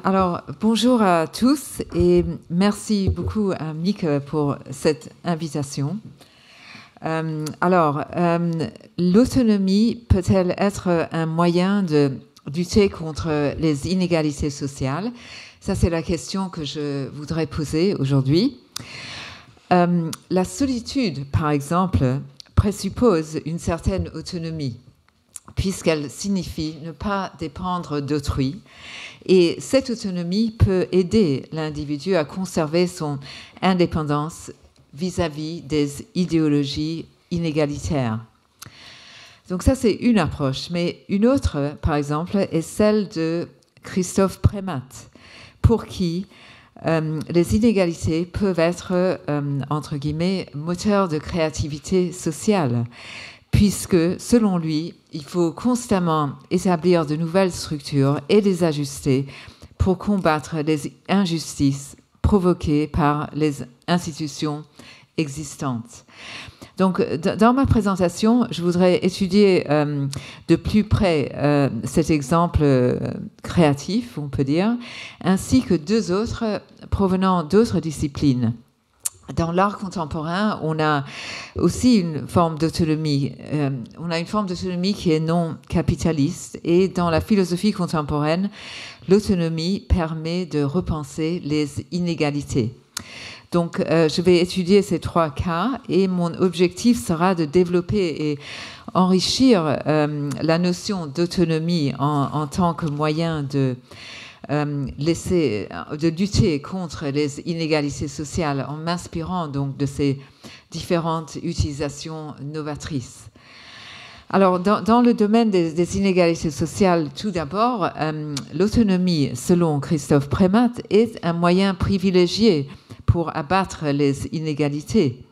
Alors, bonjour à tous et merci beaucoup à Mick pour cette invitation. L'autonomie peut-elle être un moyen de lutter contre les inégalités sociales? Ça, c'est la question que je voudrais poser aujourd'hui. La solitude, par exemple, présuppose une certaine autonomie, puisqu'elle signifie ne pas dépendre d'autrui. Et cette autonomie peut aider l'individu à conserver son indépendance vis-à-vis des idéologies inégalitaires. Donc ça, c'est une approche. Mais une autre, par exemple, est celle de Christophe Prémat, pour qui les inégalités peuvent être, entre guillemets, moteurs de créativité sociale, puisque, selon lui, il faut constamment établir de nouvelles structures et les ajuster pour combattre les injustices provoquées par les institutions existantes. Donc, dans ma présentation, je voudrais étudier de plus près cet exemple créatif, on peut dire, ainsi que deux autres provenant d'autres disciplines. Dans l'art contemporain, on a aussi une forme d'autonomie. On a une forme d'autonomie qui est non capitaliste. Et dans la philosophie contemporaine, l'autonomie permet de repenser les inégalités. Donc, je vais étudier ces trois cas et mon objectif sera de développer et enrichir la notion d'autonomie en tant que moyen de lutter contre les inégalités sociales en m'inspirant donc de ces différentes utilisations novatrices. Alors, dans le domaine des inégalités sociales, tout d'abord, l'autonomie, selon Christophe Prémat, est un moyen privilégié pour abattre les inégalités.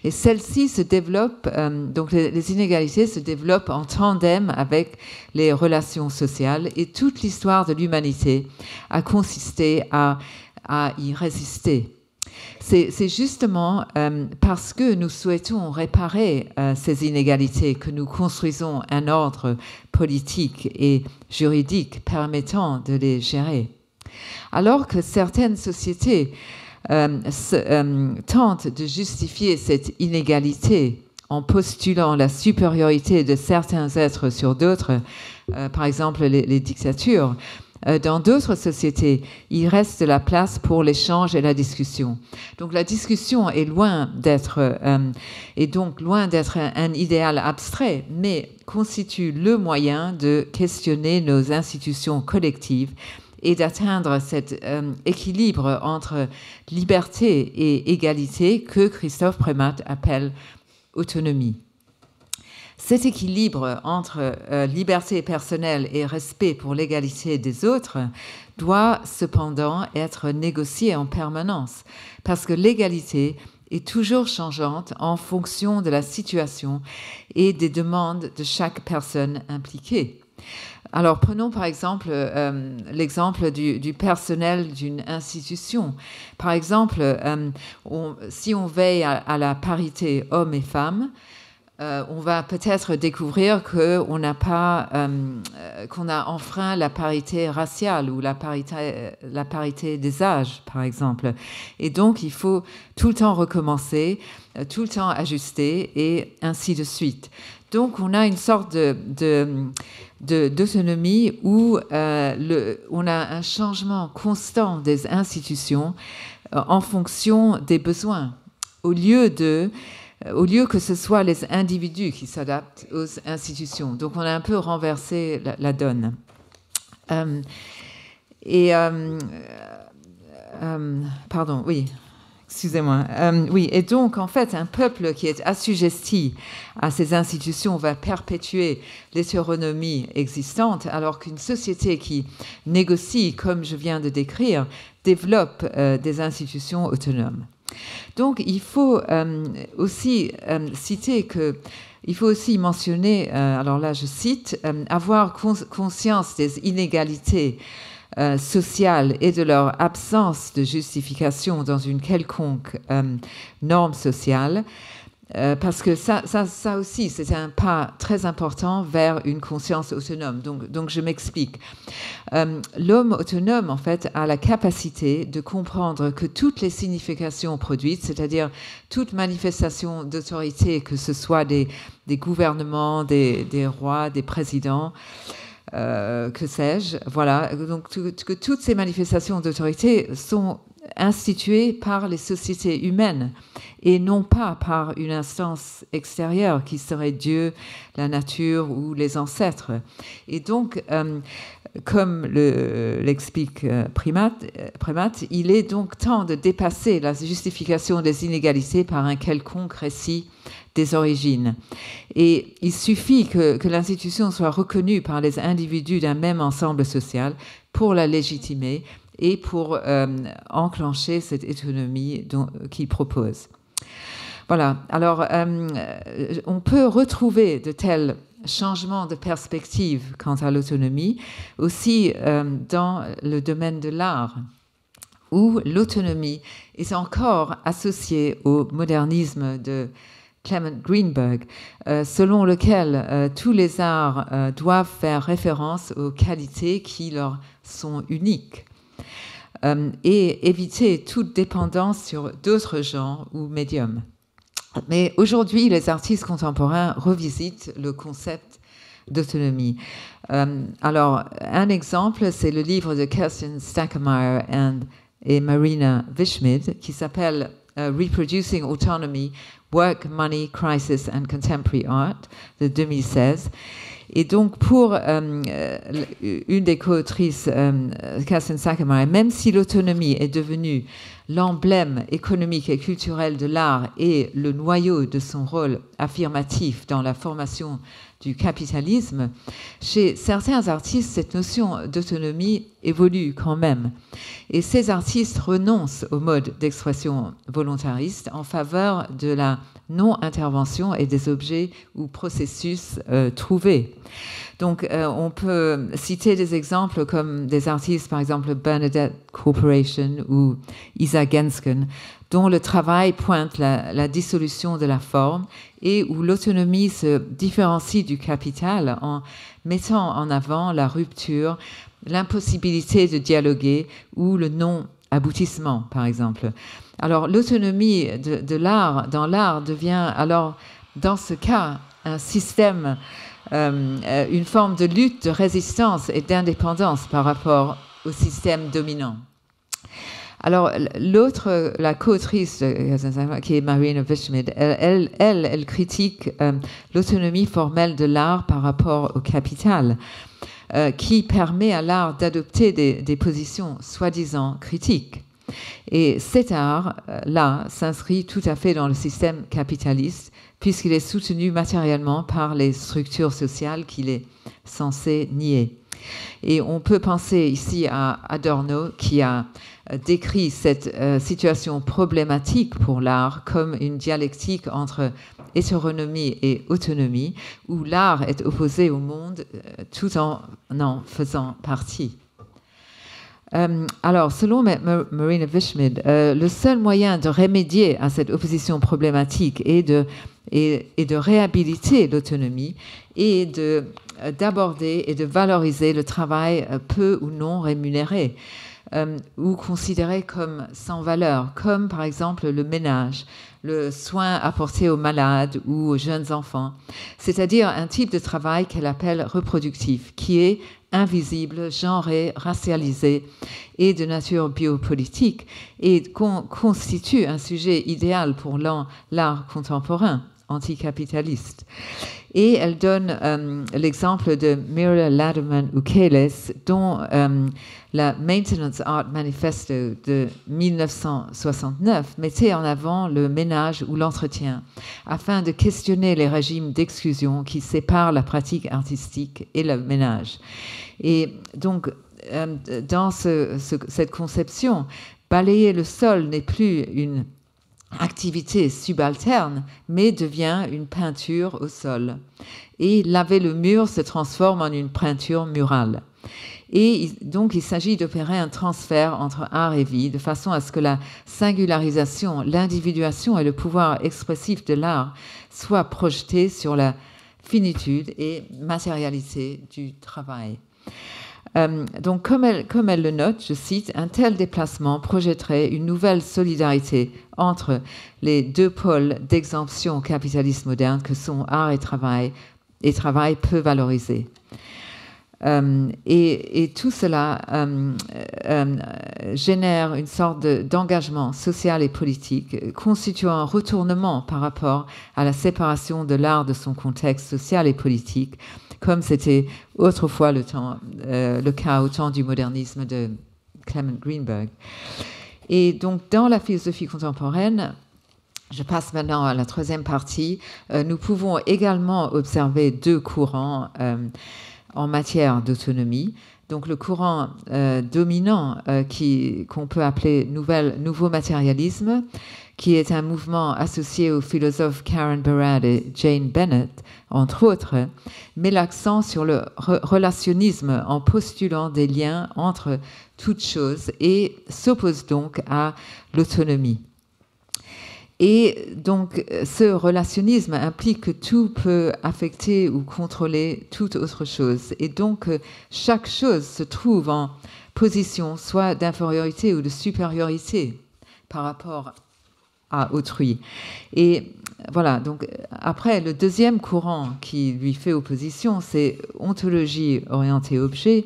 Et celles-ci se développent, donc les inégalités se développent en tandem avec les relations sociales, et toute l'histoire de l'humanité a consisté à y résister. C'est justement parce que nous souhaitons réparer ces inégalités que nous construisons un ordre politique et juridique permettant de les gérer. Alors que certaines sociétés tentent de justifier cette inégalité en postulant la supériorité de certains êtres sur d'autres, par exemple les dictatures, dans d'autres sociétés, il reste de la place pour l'échange et la discussion. Donc la discussion est loin d'être un idéal abstrait, mais constitue le moyen de questionner nos institutions collectives et d'atteindre cet équilibre entre liberté et égalité que Christophe Prémat appelle autonomie. Cet équilibre entre liberté personnelle et respect pour l'égalité des autres doit cependant être négocié en permanence, parce que l'égalité est toujours changeante en fonction de la situation et des demandes de chaque personne impliquée. Alors, prenons par exemple l'exemple du personnel d'une institution. Par exemple, si on veille à la parité hommes et femmes, on va peut-être découvrir qu'on a enfreint la parité raciale ou la parité des âges, par exemple. Et donc, il faut tout le temps recommencer, tout le temps ajuster, et ainsi de suite. Donc, on a une sorte d'autonomie où on a un changement constant des institutions en fonction des besoins, au lieu que ce soit les individus qui s'adaptent aux institutions. Donc, on a un peu renversé la donne. Pardon, oui. Excusez-moi. Oui, et donc, en fait, un peuple qui est assujetti à ces institutions va perpétuer l'hétéronomie existante, alors qu'une société qui négocie, comme je viens de décrire, développe des institutions autonomes. Donc, il faut aussi il faut aussi mentionner, alors là, je cite, avoir conscience des inégalités sociales et de leur absence de justification dans une quelconque norme sociale parce que ça aussi, c'est un pas très important vers une conscience autonome. Donc je m'explique. L'homme autonome, en fait, a la capacité de comprendre que toutes les significations produites, c'est-à-dire toute manifestation d'autorité, que ce soit des gouvernements, des rois, des présidents, que sais-je, voilà, donc que toutes ces manifestations d'autorité sont instituées par les sociétés humaines et non pas par une instance extérieure qui serait Dieu, la nature ou les ancêtres. Et donc, comme l'explique Primat, il est donc temps de dépasser la justification des inégalités par un quelconque récit des origines. Et il suffit que l'institution soit reconnue par les individus d'un même ensemble social pour la légitimer et pour enclencher cette autonomie qu'il propose. Voilà. Alors, on peut retrouver de tels changements de perspective quant à l'autonomie aussi dans le domaine de l'art, où l'autonomie est encore associée au modernisme de Clement Greenberg, selon lequel tous les arts doivent faire référence aux qualités qui leur sont uniques et éviter toute dépendance sur d'autres genres ou médiums. Mais aujourd'hui, les artistes contemporains revisitent le concept d'autonomie. Alors, un exemple, c'est le livre de Kerstin Stackemeyer et Marina Wishmid qui s'appelle Reproducing Autonomy, Work, Money, Crisis and Contemporary Art de 2016. Et donc, pour une des co-autrices, Kerstin Stackemeyer, même si l'autonomie est devenue l'emblème économique et culturel de l'art et le noyau de son rôle affirmatif dans la formation du capitalisme, chez certains artistes, cette notion d'autonomie évolue quand même. Et ces artistes renoncent au mode d'expression volontariste en faveur de la non-intervention et des objets ou processus trouvés. Donc, on peut citer des exemples comme des artistes, par exemple Bernadette Corporation ou Isa Gensken, dont le travail pointe la dissolution de la forme et où l'autonomie se différencie du capital en mettant en avant la rupture, l'impossibilité de dialoguer ou le non-aboutissement, par exemple. Alors, l'autonomie de l'art, dans l'art, devient alors, dans ce cas, un système, une forme de lutte, de résistance et d'indépendance par rapport au système dominant. Alors, l'autre, la co-autrice, qui est Marina Wishmid, elle critique l'autonomie formelle de l'art par rapport au capital, qui permet à l'art d'adopter des positions soi-disant critiques. Et cet art-là s'inscrit tout à fait dans le système capitaliste, puisqu'il est soutenu matériellement par les structures sociales qu'il est censé nier. Et on peut penser ici à Adorno, qui a décrit cette situation problématique pour l'art comme une dialectique entre hétéronomie et autonomie, où l'art est opposé au monde tout en faisant partie. Alors, selon Marina Wishmid, le seul moyen de remédier à cette opposition problématique et de réhabiliter l'autonomie et d'aborder et de valoriser le travail peu ou non rémunéré ou considéré comme sans valeur, comme par exemple le ménage, le soin apporté aux malades ou aux jeunes enfants, c'est-à-dire un type de travail qu'elle appelle reproductif, qui est invisible, genré, racialisé et de nature biopolitique, et constitue un sujet idéal pour l'art contemporain anticapitaliste. Et elle donne l'exemple de Mira Laderman Ukeles, dont la Maintenance Art Manifesto de 1969 mettait en avant le ménage ou l'entretien, afin de questionner les régimes d'exclusion qui séparent la pratique artistique et le ménage. Et donc, dans cette conception, balayer le sol n'est plus une activité subalterne, mais devient une peinture au sol. Et laver le mur se transforme en une peinture murale. Et donc, il s'agit d'opérer un transfert entre art et vie, de façon à ce que la singularisation, l'individuation et le pouvoir expressif de l'art soient projetés sur la finitude et matérialité du travail. Donc, comme elle le note, je cite, un tel déplacement projetterait une nouvelle solidarité entre les deux pôles d'exemption au capitalisme moderne que sont art et travail peu valorisé. Et tout cela génère une sorte d'engagement social et politique, constituant un retournement par rapport à la séparation de l'art de son contexte social et politique, comme c'était autrefois le cas au temps du modernisme de Clement Greenberg. Et donc, dans la philosophie contemporaine, je passe maintenant à la troisième partie, nous pouvons également observer deux courants en matière d'autonomie. Donc le courant dominant qu'on peut appeler nouveau matérialisme, qui est un mouvement associé aux philosophes Karen Barad et Jane Bennett, entre autres, met l'accent sur le relationnisme en postulant des liens entre toutes choses et s'oppose donc à l'autonomie. Et donc, ce relationnisme implique que tout peut affecter ou contrôler toute autre chose. Et donc, chaque chose se trouve en position soit d'infériorité ou de supériorité par rapport à autrui. Et voilà, donc après, le deuxième courant qui lui fait opposition, c'est ontologie orientée objet,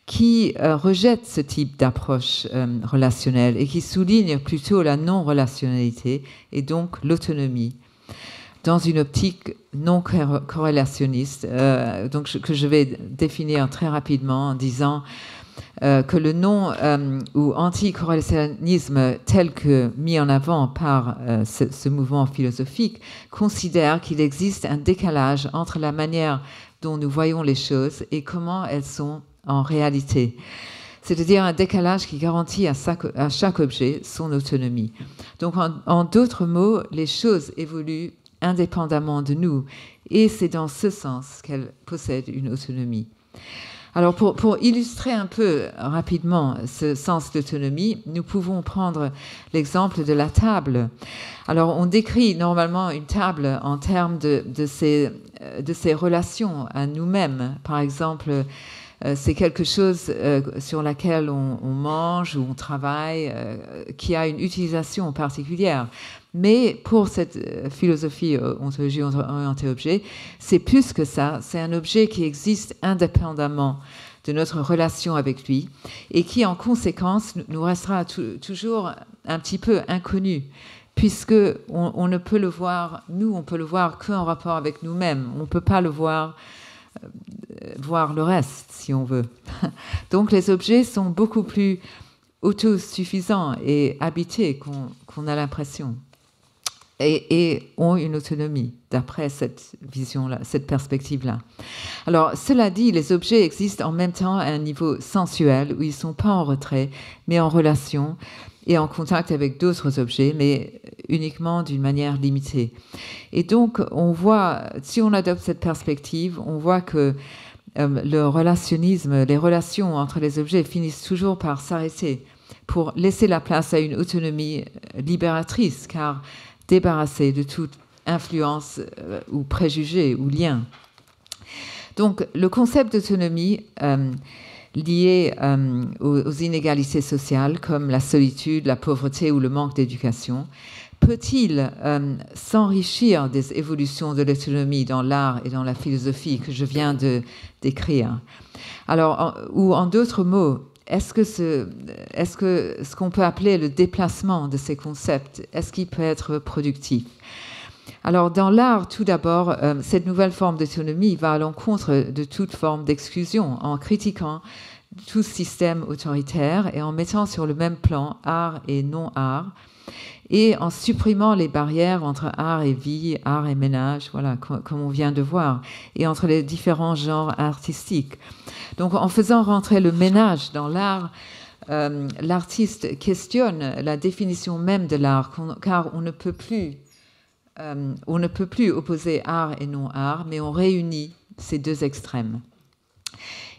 qui rejette ce type d'approche relationnelle et qui souligne plutôt la non-relationnalité et donc l'autonomie dans une optique non corrélationniste, que je vais définir très rapidement en disant que le non ou anticorrélationnisme tel que mis en avant par ce mouvement philosophique considère qu'il existe un décalage entre la manière dont nous voyons les choses et comment elles sont en réalité. C'est-à-dire un décalage qui garantit à chaque objet son autonomie. Donc, en d'autres mots, les choses évoluent indépendamment de nous, et c'est dans ce sens qu'elles possèdent une autonomie. Alors, pour illustrer un peu rapidement ce sens d'autonomie, nous pouvons prendre l'exemple de la table. Alors, on décrit normalement une table en termes de ses relations à nous-mêmes. Par exemple, c'est quelque chose sur laquelle on mange ou on travaille, qui a une utilisation particulière. Mais pour cette philosophie ontologie orientée objet, c'est plus que ça. C'est un objet qui existe indépendamment de notre relation avec lui et qui, en conséquence, nous restera toujours un petit peu inconnu, puisque on ne peut le voir, nous, on peut le voir qu'en rapport avec nous-mêmes. On ne peut pas le voir le reste, si on veut. Donc les objets sont beaucoup plus autosuffisants et habités qu'on a l'impression, et ont une autonomie, d'après cette vision-là, cette perspective-là. Alors, cela dit, les objets existent en même temps à un niveau sensuel, où ils ne sont pas en retrait, mais en relation et en contact avec d'autres objets, mais uniquement d'une manière limitée. Et donc, on voit, si on adopte cette perspective, on voit que le relationnisme, les relations entre les objets finissent toujours par s'arrêter pour laisser la place à une autonomie libératrice, car débarrassée de toute influence ou préjugé ou lien. Donc, le concept d'autonomie lié aux inégalités sociales, comme la solitude, la pauvreté ou le manque d'éducation, peut-il s'enrichir des évolutions de l'autonomie dans l'art et dans la philosophie que je viens de décrire? Alors, ou en d'autres mots, est-ce que ce qu'on peut appeler le déplacement de ces concepts, est-ce qu'il peut être productif? Alors, dans l'art, tout d'abord, cette nouvelle forme d'autonomie va à l'encontre de toute forme d'exclusion, en critiquant tout système autoritaire et en mettant sur le même plan art et non-art, et en supprimant les barrières entre art et vie, art et ménage, voilà, comme on vient de voir, et entre les différents genres artistiques. Donc, en faisant rentrer le ménage dans l'art, l'artiste questionne la définition même de l'art, car on ne peut plus opposer art et non-art, mais on réunit ces deux extrêmes.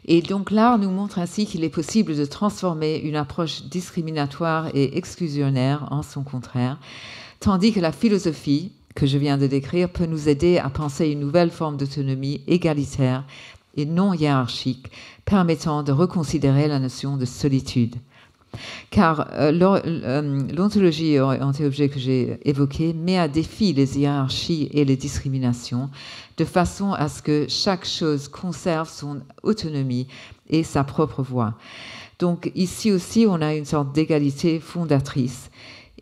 Et donc l'art nous montre ainsi qu'il est possible de transformer une approche discriminatoire et exclusionnaire en son contraire, tandis que la philosophie que je viens de décrire peut nous aider à penser une nouvelle forme d'autonomie égalitaire et non hiérarchique, permettant de reconsidérer la notion de solitude. Car l'ontologie orientée-objet que j'ai évoquée met à défi les hiérarchies et les discriminations de façon à ce que chaque chose conserve son autonomie et sa propre voix. Donc ici aussi, on a une sorte d'égalité fondatrice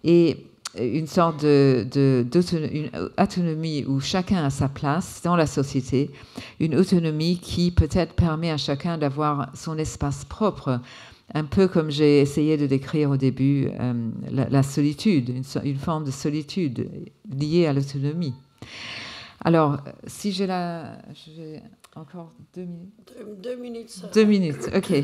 et une sorte d'autonomie où chacun a sa place dans la société, une autonomie qui peut-être permet à chacun d'avoir son espace propre, un peu comme j'ai essayé de décrire au début la solitude, une forme de solitude liée à l'autonomie. Alors, si j'ai encore 2 minutes. 2 minutes. Ça 2 minutes, ok.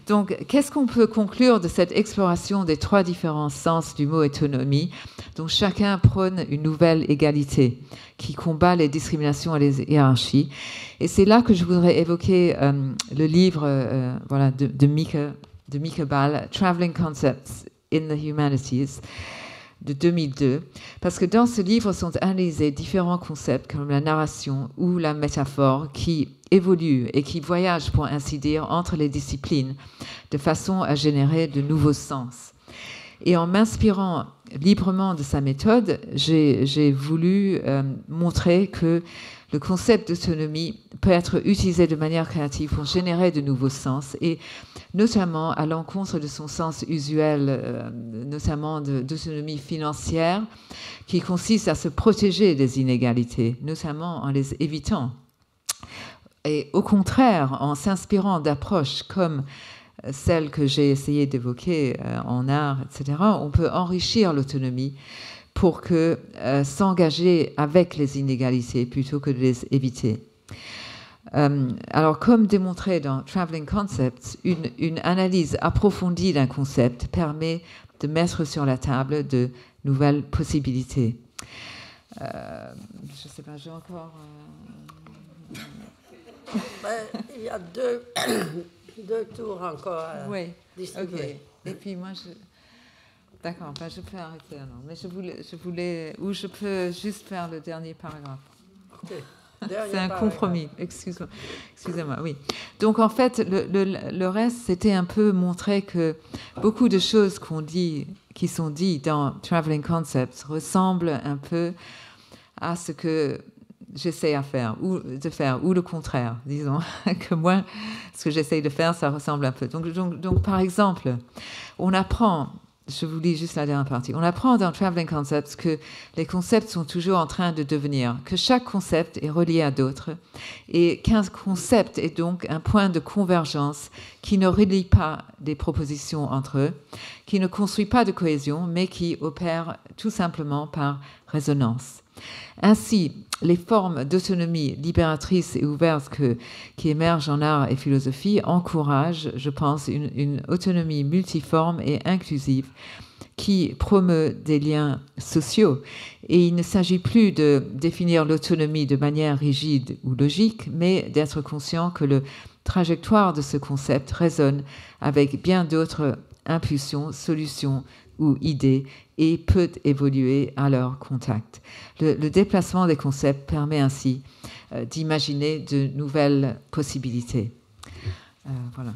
Donc, qu'est-ce qu'on peut conclure de cette exploration des 3 différents sens du mot autonomie, dont chacun prône une nouvelle égalité qui combat les discriminations et les hiérarchies? Et c'est là que je voudrais évoquer le livre de Mika Ball, Traveling Concepts in the Humanities, de 2002, parce que dans ce livre sont analysés différents concepts comme la narration ou la métaphore qui évoluent et qui voyagent, pour ainsi dire, entre les disciplines de façon à générer de nouveaux sens. Et en m'inspirant librement de sa méthode, j'ai voulu montrer que le concept d'autonomie peut être utilisé de manière créative pour générer de nouveaux sens, et notamment à l'encontre de son sens usuel, notamment d'autonomie financière, qui consiste à se protéger des inégalités, notamment en les évitant. Et au contraire, en s'inspirant d'approches comme celles que j'ai essayé d'évoquer en art, etc., on peut enrichir l'autonomie pour que s'engager avec les inégalités plutôt que de les éviter. Alors, comme démontré dans Traveling Concepts, une analyse approfondie d'un concept permet de mettre sur la table de nouvelles possibilités. Je ne sais pas, j'ai encore... il y a deux tours encore à distribuer. Ok. Et puis moi, D'accord, ben je peux arrêter alors. Mais je voulais... Ou je peux juste faire le dernier paragraphe. Okay. C'est un compromis. Excusez-moi, oui. Donc, en fait, le reste, c'était un peu montrer que beaucoup de choses qui sont dites dans Traveling Concepts ressemblent un peu à ce que j'essaie de faire, ou le contraire, disons, que moi, ce que j'essaie de faire, ça ressemble un peu. Donc, par exemple, on apprend... Je vous lis juste la dernière partie. On apprend dans Traveling Concepts que les concepts sont toujours en train de devenir, que chaque concept est relié à d'autres, et qu'un concept est donc un point de convergence qui ne relie pas des propositions entre eux, qui ne construit pas de cohésion, mais qui opère tout simplement par résonance. Ainsi, les formes d'autonomie libératrice et ouverte qui émergent en art et philosophie encouragent, je pense, une autonomie multiforme et inclusive qui promeut des liens sociaux. Et il ne s'agit plus de définir l'autonomie de manière rigide ou logique, mais d'être conscient que la trajectoire de ce concept résonne avec bien d'autres impulsions, solutions ou idées et peut évoluer à leur contact. Le déplacement des concepts permet ainsi d'imaginer de nouvelles possibilités. Voilà.